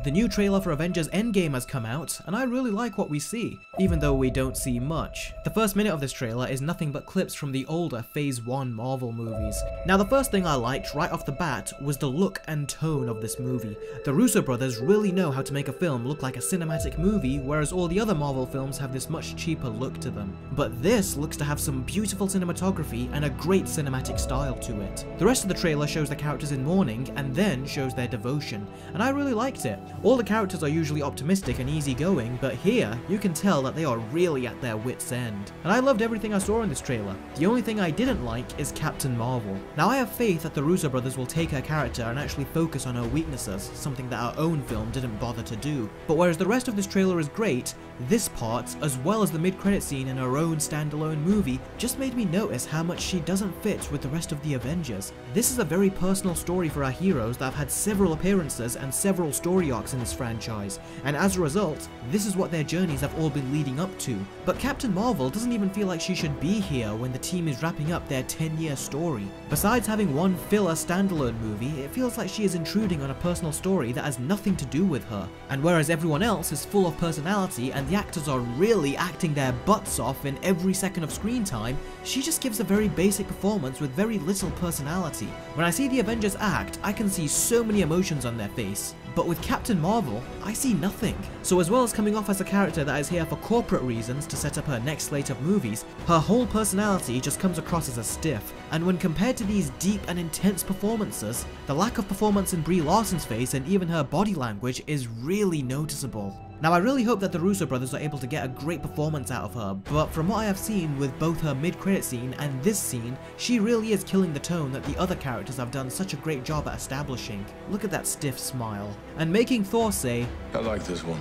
The new trailer for Avengers Endgame has come out, and I really like what we see, even though we don't see much. The first minute of this trailer is nothing but clips from the older Phase 1 Marvel movies. Now the first thing I liked right off the bat was the look and tone of this movie. The Russo Brothers really know how to make a film look like a cinematic movie, whereas all the other Marvel films have this much cheaper look to them. But this looks to have some beautiful cinematography and a great cinematic style to it. The rest of the trailer shows the characters in mourning and then shows their devotion, and I really liked it. All the characters are usually optimistic and easygoing, but here, you can tell that they are really at their wits' end. And I loved everything I saw in this trailer. The only thing I didn't like is Captain Marvel. Now I have faith that the Russo brothers will take her character and actually focus on her weaknesses, something that our own film didn't bother to do. But whereas the rest of this trailer is great, this part, as well as the mid-credit scene in her own standalone movie, just made me notice how much she doesn't fit with the rest of the Avengers. This is a very personal story for our heroes that have had several appearances and several story arcs in this franchise, and as a result, this is what their journeys have all been leading up to. But Captain Marvel doesn't even feel like she should be here when the team is wrapping up their 10-year story. Besides having one filler standalone movie, it feels like she is intruding on a personal story that has nothing to do with her. And whereas everyone else is full of personality and the actors are really acting their butts off in every second of screen time, she just gives a very basic performance with very little personality. When I see the Avengers act, I can see so many emotions on their face. But with Captain Marvel, I see nothing. So as well as coming off as a character that is here for corporate reasons to set up her next slate of movies, her whole personality just comes across as a stiff. And when compared to these deep and intense performances, the lack of performance in Brie Larson's face and even her body language is really noticeable. Now I really hope that the Russo brothers are able to get a great performance out of her, but from what I have seen with both her mid-credit scene and this scene, she really is killing the tone that the other characters have done such a great job at establishing. Look at that stiff smile. And making Thor say, "I like this one,"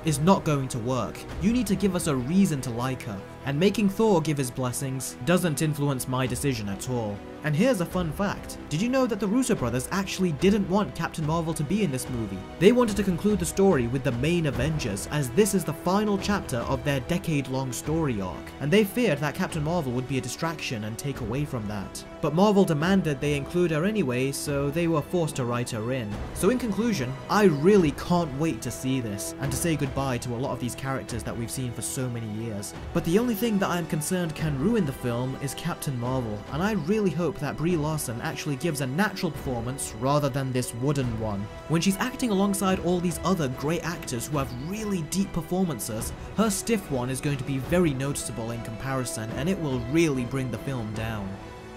is not going to work. You need to give us a reason to like her. And making Thor give his blessings doesn't influence my decision at all. And here's a fun fact. Did you know that the Russo brothers actually didn't want Captain Marvel to be in this movie? They wanted to conclude the story with the main Avengers, as this is the final chapter of their decade-long story arc, and they feared that Captain Marvel would be a distraction and take away from that. But Marvel demanded they include her anyway, so they were forced to write her in. So in conclusion, I really can't wait to see this, and to say goodbye to a lot of these characters that we've seen for so many years. But the only thing that I'm concerned can ruin the film is Captain Marvel, and I really hope that Brie Larson actually gives a natural performance rather than this wooden one. When she's acting alongside all these other great actors who have really deep performances, her stiff one is going to be very noticeable in comparison, and it will really bring the film down.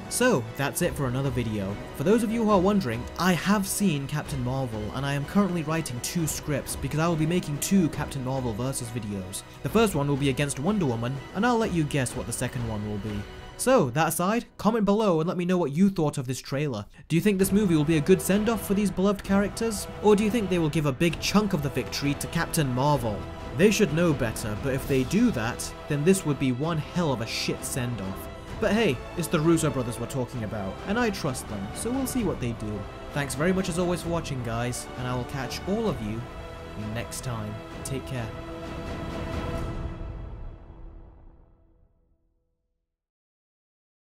So, that's it for another video. For those of you who are wondering, I have seen Captain Marvel, and I am currently writing 2 scripts because I will be making 2 Captain Marvel versus videos. The first one will be against Wonder Woman, and I'll let you guess what the second one will be. So, that aside, comment below and let me know what you thought of this trailer. Do you think this movie will be a good send-off for these beloved characters? Or do you think they will give a big chunk of the victory to Captain Marvel? They should know better, but if they do that, then this would be one hell of a shit send-off. But hey, it's the Russo brothers we're talking about, and I trust them, so we'll see what they do. Thanks very much as always for watching, guys, and I will catch all of you next time. Take care.